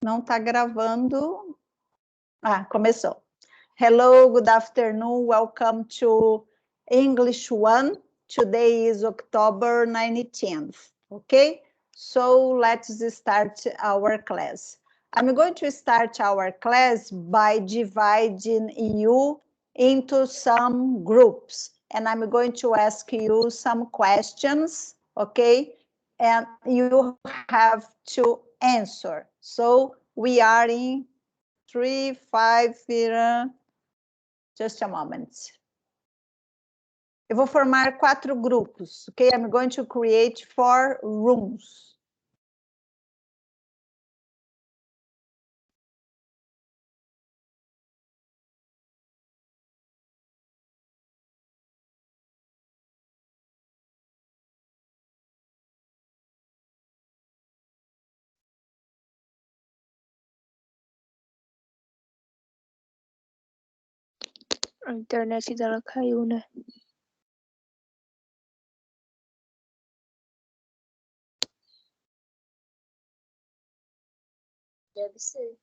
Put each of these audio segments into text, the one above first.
Não está gravando. Ah, começou. Hello, good afternoon. Welcome to English 1. Today is October 19th. Okay? So let's start our class. I'm going to start our class by dividing you into some groups. And I'm going to ask you some questions, okay? And you have to answer. So we are in 3, 5, just a moment. Eu vou formar 4 grupos, okay? I'm going to create 4 rooms. A internet dela caiu, né? Deve ser.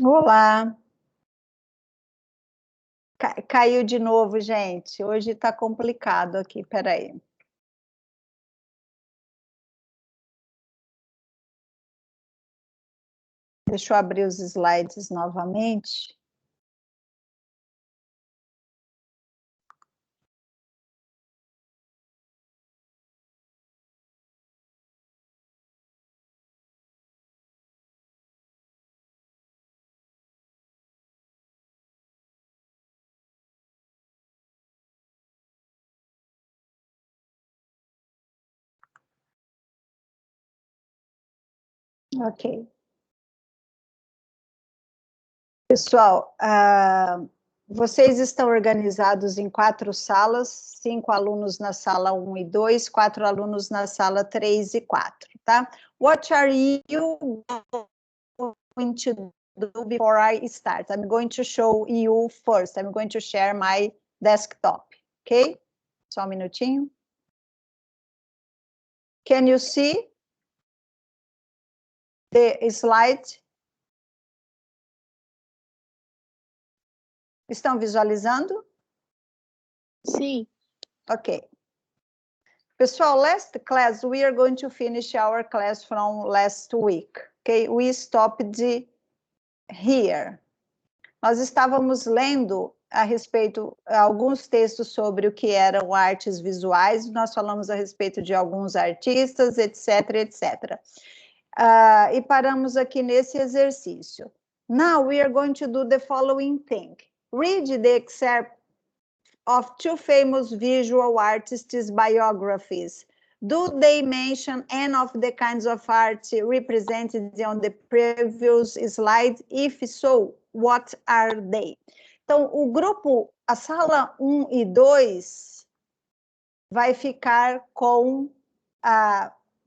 Olá. Caiu de novo, gente. Hoje está complicado aqui, peraí. Deixa eu abrir os slides novamente. Ok. Pessoal, vocês estão organizados em 4 salas, 5 alunos na sala 1 e 2, 4 alunos na sala 3 e 4, tá? What are you going to do before I start? I'm going to show you first. I'm going to share my desktop, ok? Só um minutinho. Can you see the slide? Estão visualizando? Sim. Ok. Pessoal, last class, we are going to finish our class from last week, Ok? We stopped here. Nós estávamos lendo a respeito, alguns textos sobre o que eram artes visuais, nós falamos a respeito de alguns artistas, etc, etc. E paramos aqui nesse exercício. Now we are going to do the following thing. Read the excerpt of two famous visual artists' biographies. Do they mention any of the kinds of art represented on the previous slide? If so, what are they? Então, o grupo, a sala 1 e 2 vai ficar com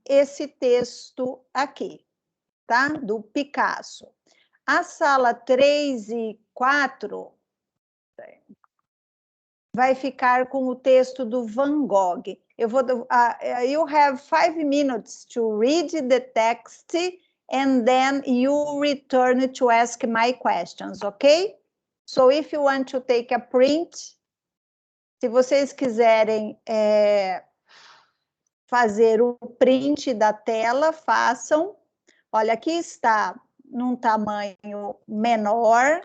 esse texto aqui, tá? Do Picasso. A sala 3 e 4 vai ficar com o texto do Van Gogh. Eu vou, you have 5 minutes to read the text and then you return to ask my questions, ok? So if you want to take a print, se vocês quiserem fazer o print da tela, façam. Olha, aqui está num tamanho menor,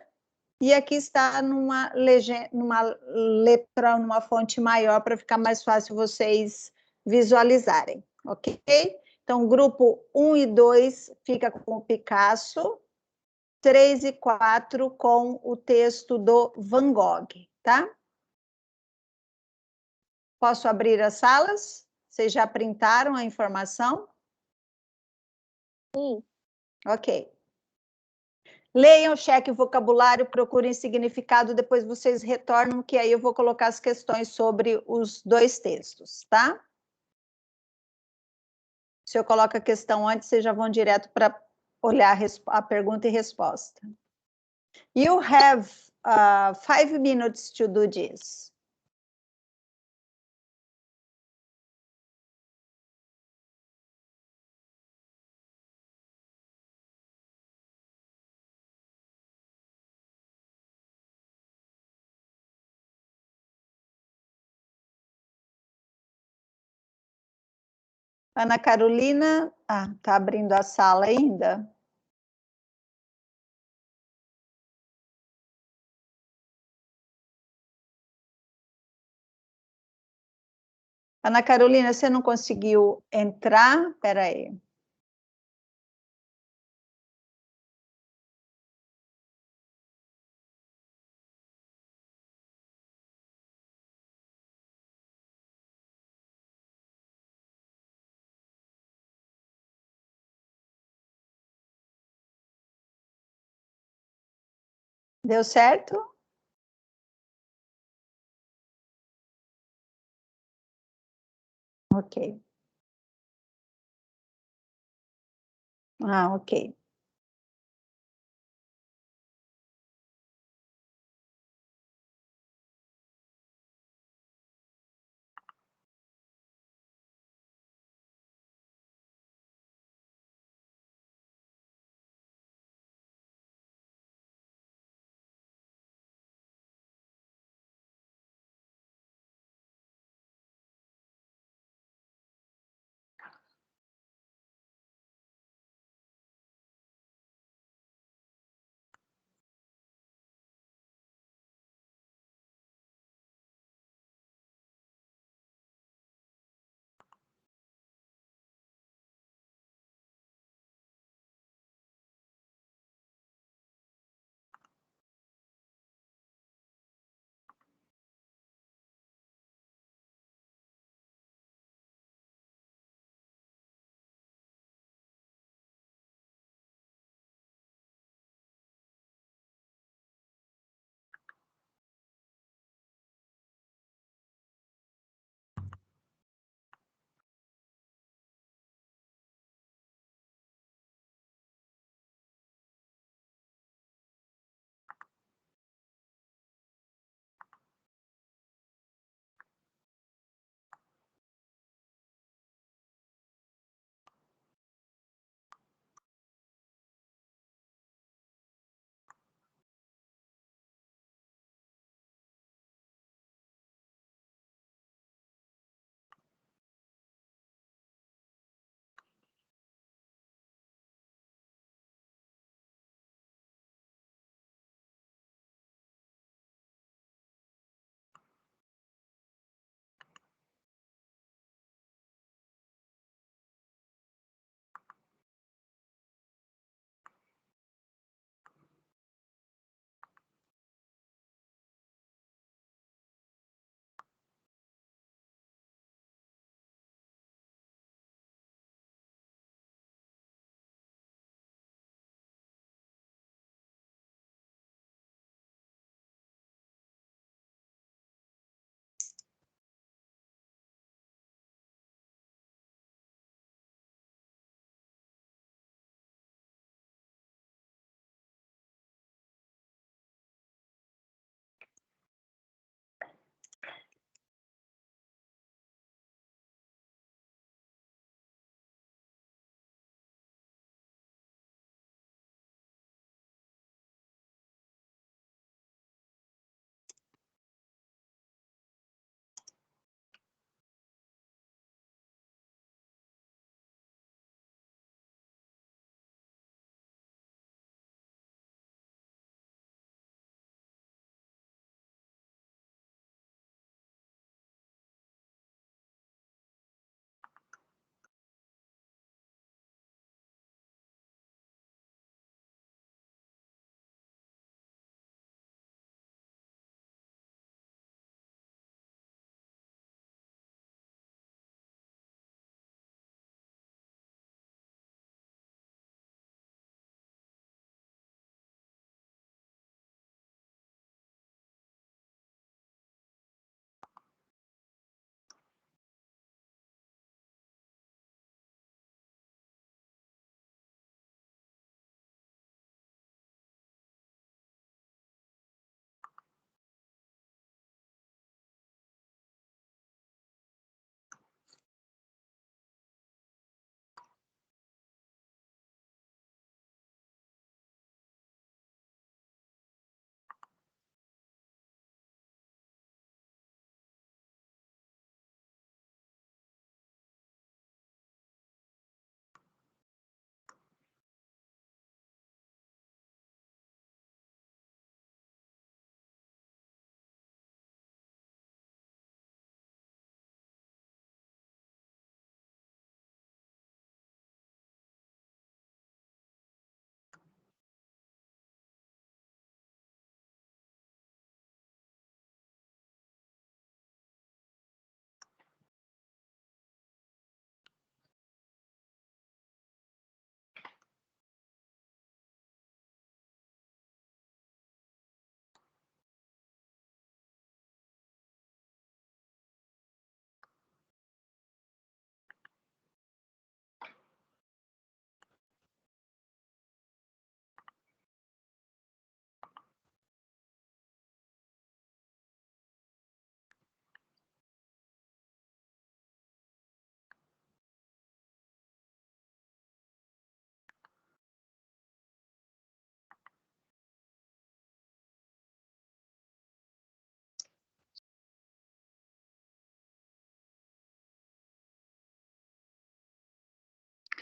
e aqui está numa letra, numa fonte maior, para ficar mais fácil vocês visualizarem, ok? Então, grupo 1 e 2 fica com o Picasso, 3 e 4 com o texto do Van Gogh, tá? Posso abrir as salas? Vocês já printaram a informação? Sim. Ok. Leiam, chequem o vocabulário, procurem significado, depois vocês retornam, que aí eu vou colocar as questões sobre os dois textos, tá? Se eu coloco a questão antes, vocês já vão direto para olhar a pergunta e resposta. You have 5 minutes to do this. Ana Carolina, tá abrindo a sala ainda? Ana Carolina, você não conseguiu entrar? Espera aí. Deu certo? Ok. Ok.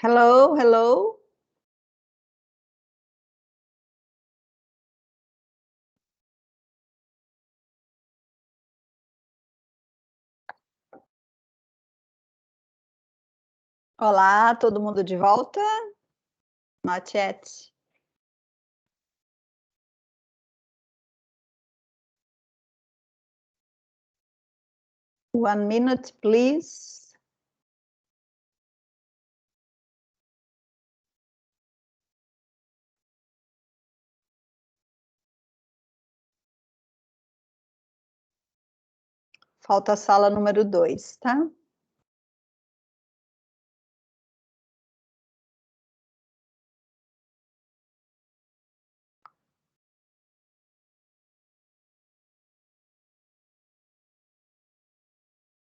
Hello, hello. Olá, todo mundo de volta? Not yet. One minute, please. Falta a sala número 2, tá?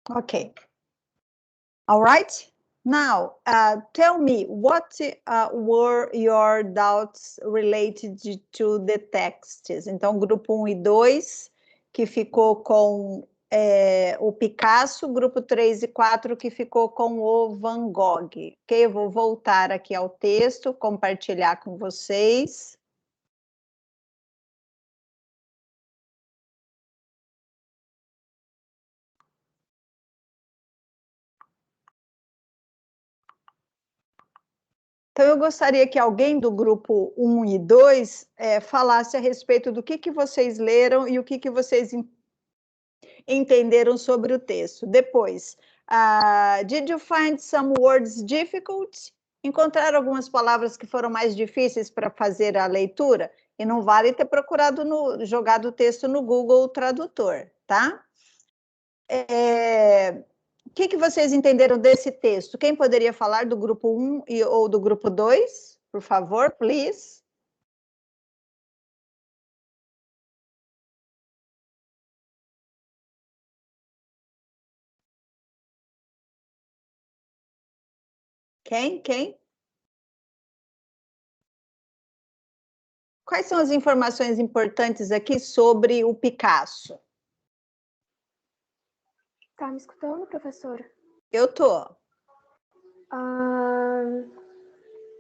Okay. All right. Now, tell me, what were your doubts related to the texts? Então, grupo 1 e 2, que ficou com o Picasso, grupo 3 e 4, que ficou com o Van Gogh. Ok, eu vou voltar aqui ao texto, compartilhar com vocês. Então, eu gostaria que alguém do grupo 1 e 2 falasse a respeito do que vocês leram e o que vocês entenderam sobre o texto. Depois, did you find some words difficult? Encontraram algumas palavras que foram mais difíceis para fazer a leitura? E não vale ter procurado, jogado o texto no Google Tradutor, tá? O que vocês entenderam desse texto? Quem poderia falar do grupo 1 ou do grupo 2? Por favor, please. Quem? Quais são as informações importantes aqui sobre o Picasso? Tá me escutando, professora? Eu tô.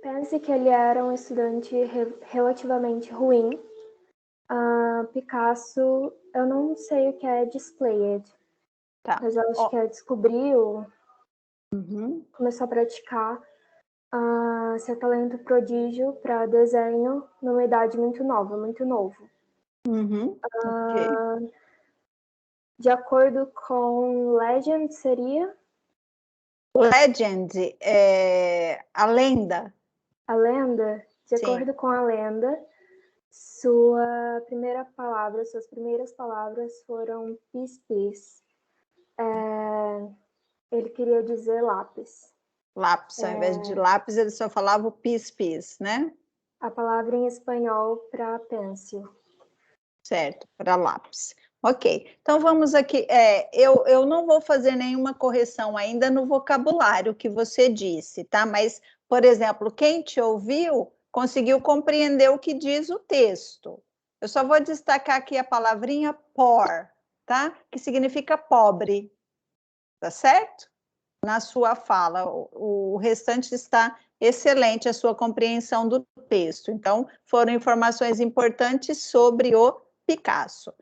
Pense que ele era um estudante relativamente ruim. Picasso, eu não sei o que é displayed, Tá. mas eu acho que descobriu, começou a praticar seu talento prodígio para desenho numa idade muito nova, muito novo. Okay. De acordo com Legend, seria? Legend, a lenda. A lenda? De acordo com a lenda, suas primeiras palavras foram pis-pis. Ele queria dizer lápis. Lápis, ao invés de lápis, ele só falava o pis-pis, né? A palavra em espanhol para pencil. Certo, para lápis. Ok, então vamos aqui. Eu não vou fazer nenhuma correção ainda no vocabulário que você disse, tá? Mas, por exemplo, quem te ouviu conseguiu compreender o que diz o texto. Eu só vou destacar aqui a palavrinha poor, tá? Que significa pobre, tá certo? Na sua fala, o restante está excelente, a sua compreensão do texto. Então, foram informações importantes sobre o Picasso.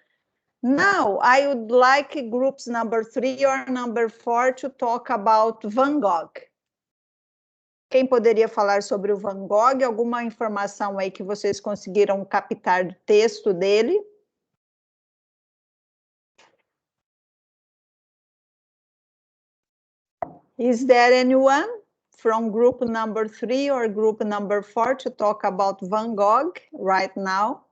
Now, I would like groups number 3 or number 4 to talk about Van Gogh. Quem poderia falar sobre o Van Gogh? Alguma informação aí que vocês conseguiram captar do texto dele? Is there anyone from group number 3 or group number 4 to talk about Van Gogh right now?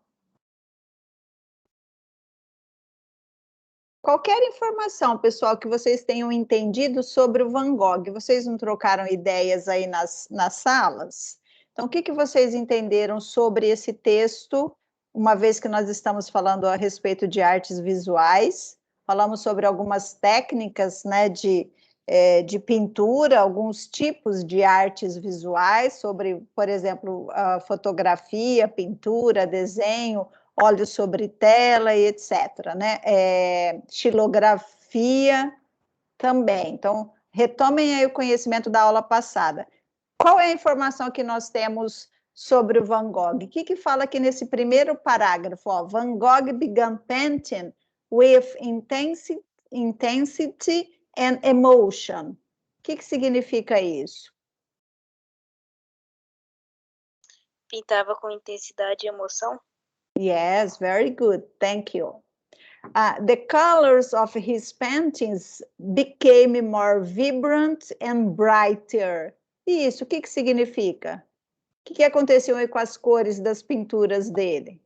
Qualquer informação, pessoal, que vocês tenham entendido sobre o Van Gogh, vocês não trocaram ideias aí nas salas? Então, o que vocês entenderam sobre esse texto, uma vez que nós estamos falando a respeito de artes visuais, falamos sobre algumas técnicas, né, de pintura, alguns tipos de artes visuais, sobre, por exemplo, a fotografia, pintura, desenho, óleo sobre tela e etc., né? Xilografia também. Então, retomem aí o conhecimento da aula passada. Qual é a informação que nós temos sobre o Van Gogh? O que fala aqui nesse primeiro parágrafo? Ó, Van Gogh began painting with intensity and emotion. O que significa isso? Pintava com intensidade e emoção? Yes, very good. Thank you. The colors of his paintings became more vibrant and brighter. Isso, o que significa? O que aconteceu aí com as cores das pinturas dele?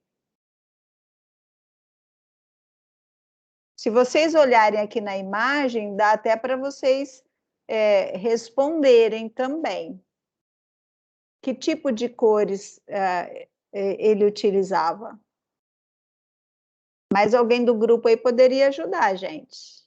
Se vocês olharem aqui na imagem, dá até para vocês responderem também. Que tipo de cores ele utilizava? Mas alguém do grupo aí poderia ajudar, gente.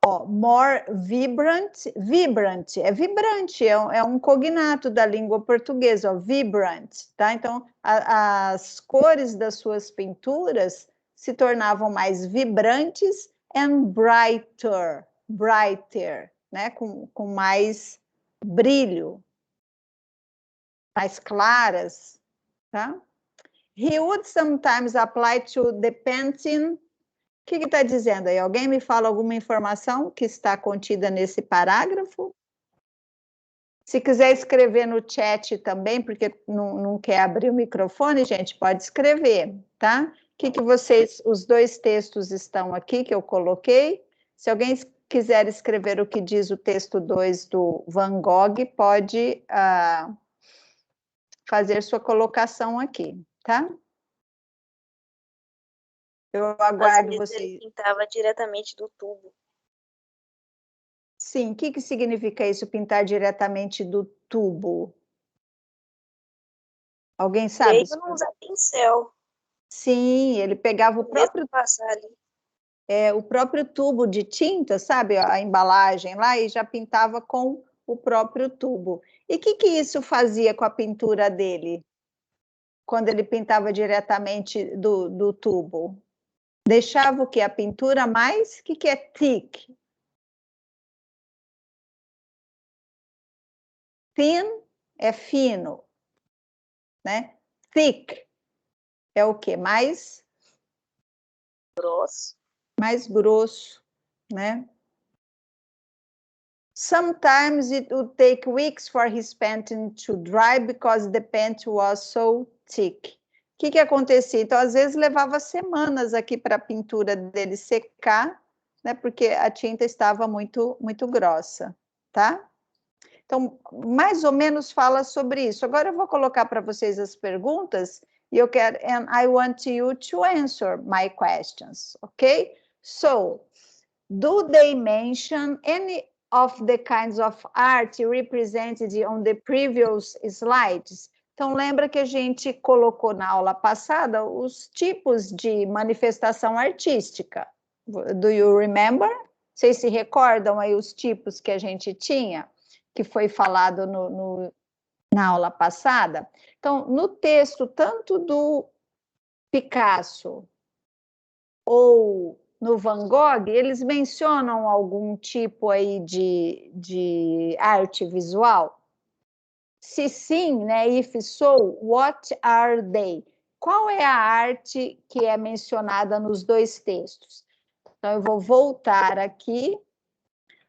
Ó, more vibrant, vibrant, é vibrante, é um cognato da língua portuguesa, ó, vibrant, tá? Então, as cores das suas pinturas se tornavam mais vibrantes and brighter, né? Com mais brilho, mais claras, tá? He would sometimes apply to the painting. O que está dizendo aí? Alguém me fala alguma informação que está contida nesse parágrafo? Se quiser escrever no chat também, porque não quer abrir o microfone, gente, pode escrever, tá? Que vocês, os dois textos estão aqui que eu coloquei. Se alguém quiser escrever o que diz o texto 2 do Van Gogh, pode fazer sua colocação aqui, tá? Eu aguardo vocês. Ele pintava diretamente do tubo. Sim, o que significa isso, pintar diretamente do tubo? Alguém sabe? Ele não usa pincel. Sim, ele pegava o próprio, o próprio tubo de tinta, sabe? A embalagem lá, e já pintava com o próprio tubo. E o que isso fazia com a pintura dele? Quando ele pintava diretamente do tubo? Deixava o quê? A pintura mais? O que é thick? Thin é fino, né? Thick é o quê? Mais grosso. Mais grosso, né? Sometimes it would take weeks for his painting to dry because the paint was so thick. O que acontecia? Então, às vezes, levava semanas aqui para a pintura dele secar, né? Porque a tinta estava muito grossa, tá? Então, mais ou menos fala sobre isso. Agora eu vou colocar para vocês as perguntas e eu quero, and I want you to answer my questions, okay? So, do they mention any of the kinds of art represented on the previous slides? Então, lembra que a gente colocou na aula passada os tipos de manifestação artística. Do you remember? Vocês se recordam aí os tipos que a gente tinha? Que foi falado na aula passada? Então, no texto, tanto do Picasso ou no Van Gogh, eles mencionam algum tipo aí de arte visual? Se sim, né, if so, what are they? Qual é a arte que é mencionada nos dois textos? Então, eu vou voltar aqui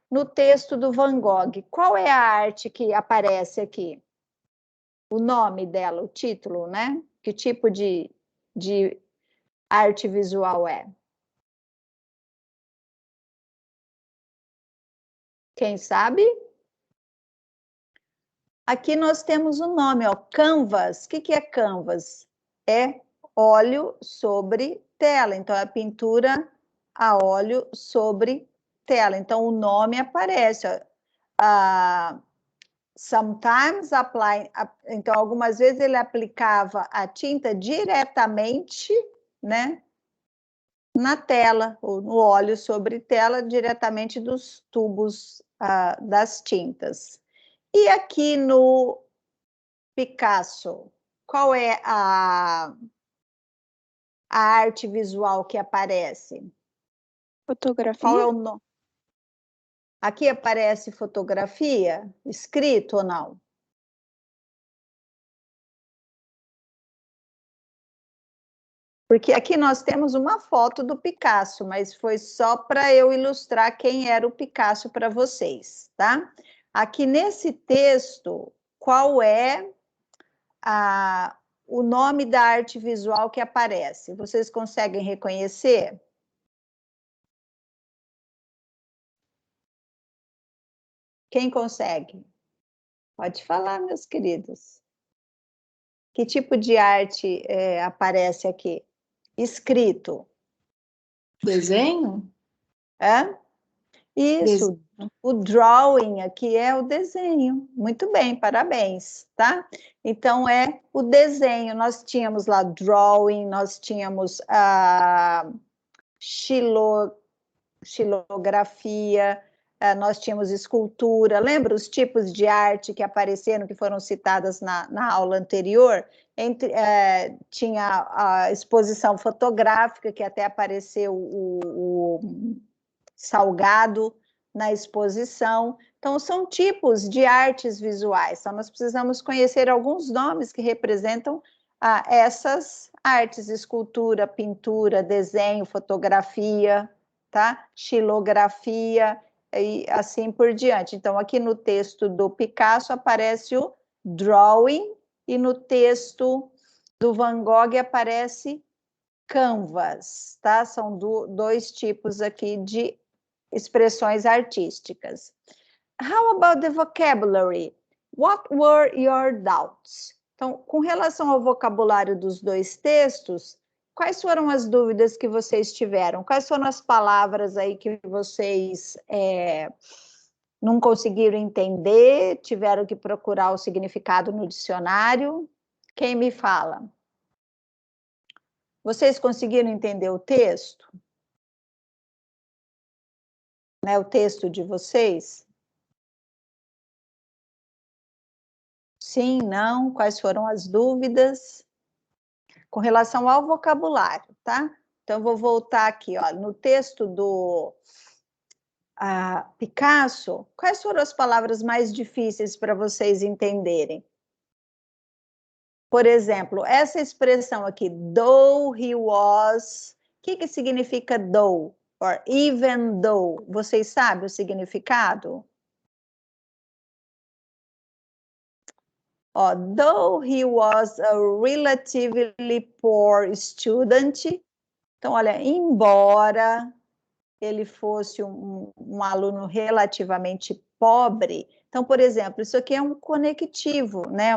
no texto do Van Gogh. Qual é a arte que aparece aqui? O nome dela, o título, né? Que tipo de arte visual é? Quem sabe? Aqui nós temos o nome, ó, canvas. O que é canvas? É óleo sobre tela. Então, é a pintura a óleo sobre tela. Então, o nome aparece. Ó. Sometimes apply. Então, algumas vezes ele aplicava a tinta diretamente, né, na tela, ou no óleo sobre tela, diretamente dos tubos das tintas. E aqui no Picasso, qual é a arte visual que aparece? Fotografia? Qual é o nome? Aqui aparece fotografia, escrito ou não? Porque aqui nós temos uma foto do Picasso, mas foi só para eu ilustrar quem era o Picasso para vocês, tá? Aqui nesse texto, qual é o nome da arte visual que aparece? Vocês conseguem reconhecer? Quem consegue? Pode falar, meus queridos. Que tipo de arte aparece aqui? Escrito. Desenho? É? Isso, o drawing aqui é o desenho. Muito bem, parabéns, tá? Então, é o desenho. Nós tínhamos lá drawing, nós tínhamos a xilografia, nós tínhamos escultura. Lembra os tipos de arte que apareceram, que foram citadas na aula anterior? Tinha a exposição fotográfica, que até apareceu o Salgado na exposição. Então, são tipos de artes visuais. Então, nós precisamos conhecer alguns nomes que representam essas artes: escultura, pintura, desenho, fotografia, tá? Xilografia e assim por diante. Então, aqui no texto do Picasso aparece o drawing e no texto do Van Gogh aparece canvas, tá? São dois tipos aqui de expressões artísticas. How about the vocabulary? What were your doubts? Então, com relação ao vocabulário dos dois textos, quais foram as dúvidas que vocês tiveram? Quais foram as palavras aí que vocês não conseguiram entender, tiveram que procurar o significado no dicionário? Quem me fala? Vocês conseguiram entender o texto? Né, o texto de vocês? Sim, não? Quais foram as dúvidas? Com relação ao vocabulário, tá? Então, eu vou voltar aqui, ó, no texto do Picasso, quais foram as palavras mais difíceis para vocês entenderem? Por exemplo, essa expressão aqui, though he was, o que significa though? Or even though, vocês sabem o significado? Ó, though he was a relatively poor student, então, olha, embora ele fosse um aluno relativamente pobre, então, por exemplo, isso aqui é um conectivo, né?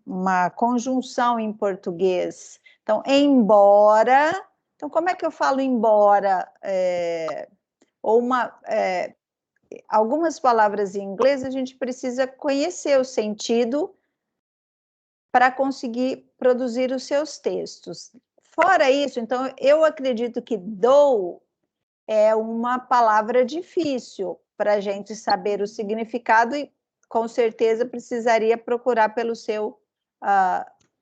Uma conjunção em português. Então, embora. Então, como é que eu falo embora? Algumas palavras em inglês a gente precisa conhecer o sentido para conseguir produzir os seus textos. Fora isso, então, eu acredito que though é uma palavra difícil para a gente saber o significado e, com certeza, precisaria procurar pelo seu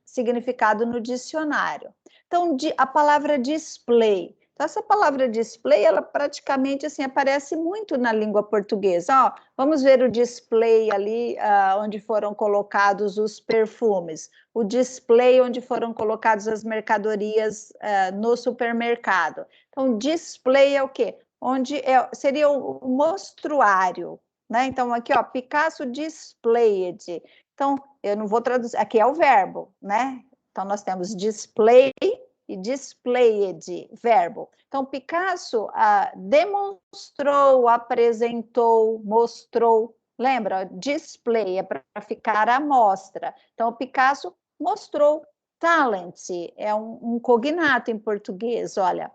significado no dicionário. Então, a palavra display. Então, essa palavra display, ela praticamente assim, aparece muito na língua portuguesa. Ó, vamos ver o display ali, onde foram colocados os perfumes. O display onde foram colocadas as mercadorias no supermercado. Então, display é o quê? Onde seria o mostruário, né? Então, aqui, ó, Picasso displayed. Então, eu não vou traduzir, aqui é o verbo, né? Então, nós temos display e displayed, verbo. Então, Picasso demonstrou, apresentou, mostrou. Lembra? Display é para ficar à mostra. Então, Picasso mostrou talent, é um cognato em português, olha.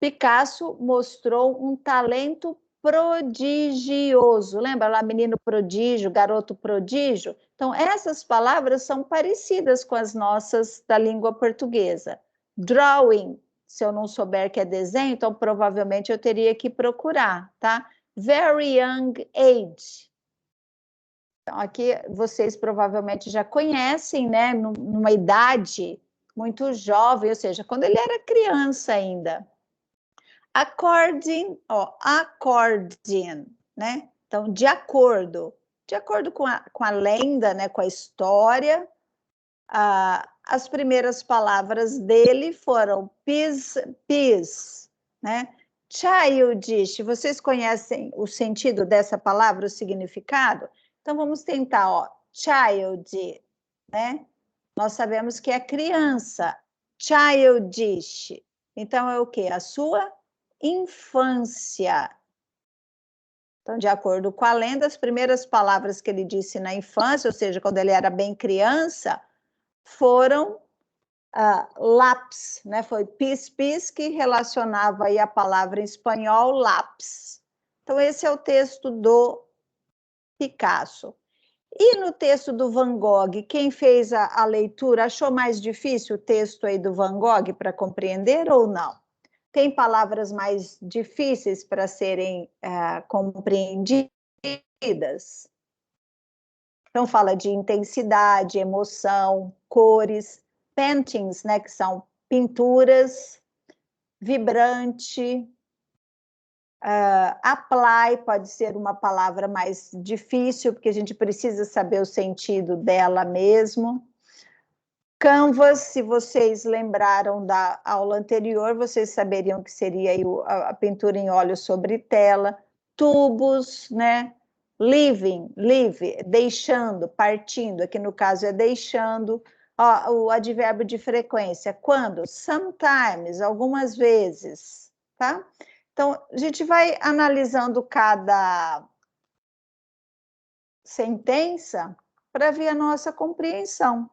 Picasso mostrou um talento prodigioso. Lembra lá, menino prodígio, garoto prodígio? Então, essas palavras são parecidas com as nossas da língua portuguesa. Drawing, se eu não souber que é desenho, então provavelmente eu teria que procurar, tá? Very young age. Então, aqui vocês provavelmente já conhecem, né? Numa idade muito jovem, ou seja, quando ele era criança ainda. According, according, né? Então, de acordo com a lenda, né? Com a história, as primeiras palavras dele foram peace, né? Childish, vocês conhecem o sentido dessa palavra, o significado? Então, vamos tentar, child, né? Nós sabemos que é criança, childish. Então, é o quê? A sua infância. Então, de acordo com a lenda, as primeiras palavras que ele disse na infância, ou seja, quando ele era bem criança, foram lápis, né? Foi pis que relacionava aí a palavra em espanhol lápis. Então, esse é o texto do Picasso. E no texto do Van Gogh, quem fez a leitura achou mais difícil o texto aí do Van Gogh para compreender ou não? Tem palavras mais difíceis para serem compreendidas? Então, fala de intensidade, emoção, cores, paintings, né, que são pinturas, vibrante, apply pode ser uma palavra mais difícil, porque a gente precisa saber o sentido dela mesmo. Canvas, se vocês lembraram da aula anterior, vocês saberiam que seria aí a pintura em óleo sobre tela. Tubos, né? Living, live, deixando, partindo, aqui no caso é deixando. O advérbio de frequência, quando? Sometimes, algumas vezes, tá? Então, a gente vai analisando cada sentença para ver a nossa compreensão.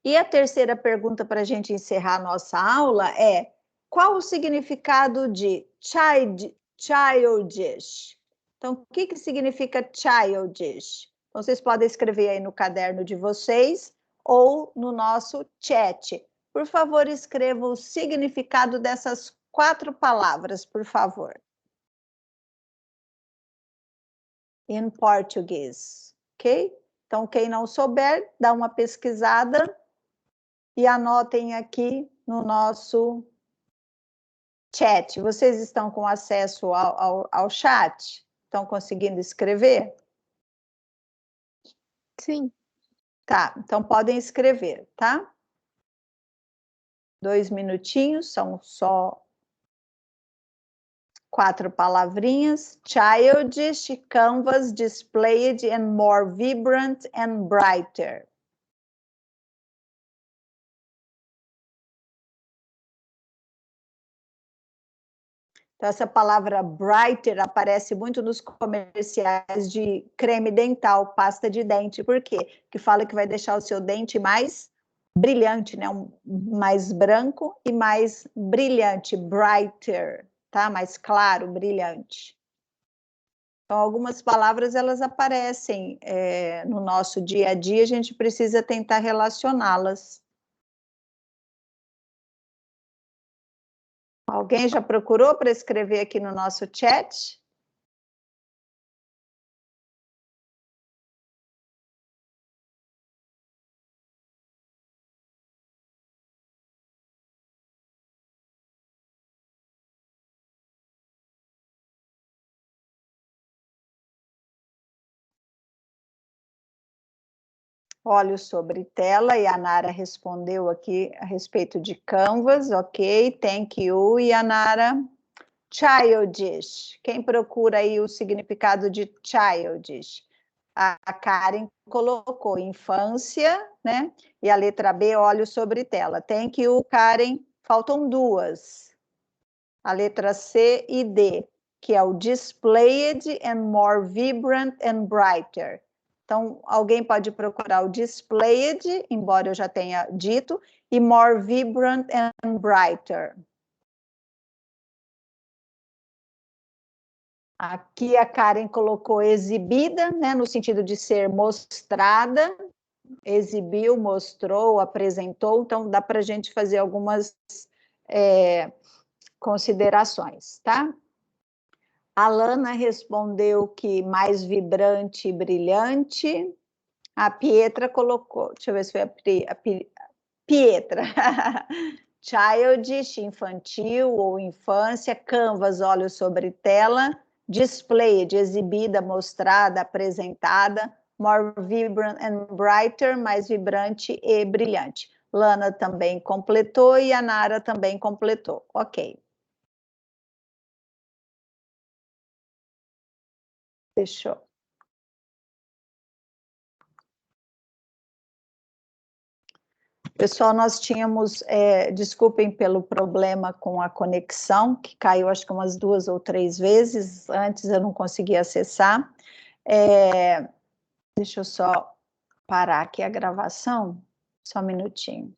E a terceira pergunta para a gente encerrar a nossa aula é: qual o significado de childish? Então, o que significa childish? Então, vocês podem escrever aí no caderno de vocês ou no nosso chat. Por favor, escrevam o significado dessas 4 palavras, por favor. Em português, ok? Então, quem não souber, dá uma pesquisada e anotem aqui no nosso chat. Vocês estão com acesso ao chat? Estão conseguindo escrever? Sim. Tá, então podem escrever, tá? 2 minutinhos, são só 4 palavrinhas. Childish, canvas, displayed, and more vibrant and brighter. Então, essa palavra brighter aparece muito nos comerciais de creme dental, pasta de dente. Por quê? Porque fala que vai deixar o seu dente mais brilhante, né? Mais branco e mais brilhante, brighter, tá? Mais claro, brilhante. Então, algumas palavras, elas aparecem no nosso dia a dia, a gente precisa tentar relacioná-las. Alguém já procurou para escrever aqui no nosso chat? Olho sobre tela, e a Nara respondeu aqui a respeito de Canvas, ok, thank you, e a Nara, childish, quem procura aí o significado de childish? A Karen colocou infância, né, e a letra B, olho sobre tela, thank you, Karen, faltam 2, a letra C e D, que é o displayed and more vibrant and brighter. Então, alguém pode procurar o displayed, embora eu já tenha dito, e more vibrant and brighter. Aqui a Karen colocou exibida, né, no sentido de ser mostrada, exibiu, mostrou, apresentou, então dá para a gente fazer algumas considerações, tá? A Lana respondeu que mais vibrante e brilhante. A Pietra colocou, deixa eu ver se foi a Pietra. childish, infantil ou infância, canvas, óleo sobre tela, displayed, exibida, mostrada, apresentada, more vibrant and brighter, mais vibrante e brilhante. Lana também completou e a Nara também completou. Ok. Fechou. Pessoal, nós tínhamos, desculpem pelo problema com a conexão, que caiu acho que umas 2 ou 3 vezes, antes eu não conseguia acessar. Deixa eu só parar aqui a gravação, só um minutinho.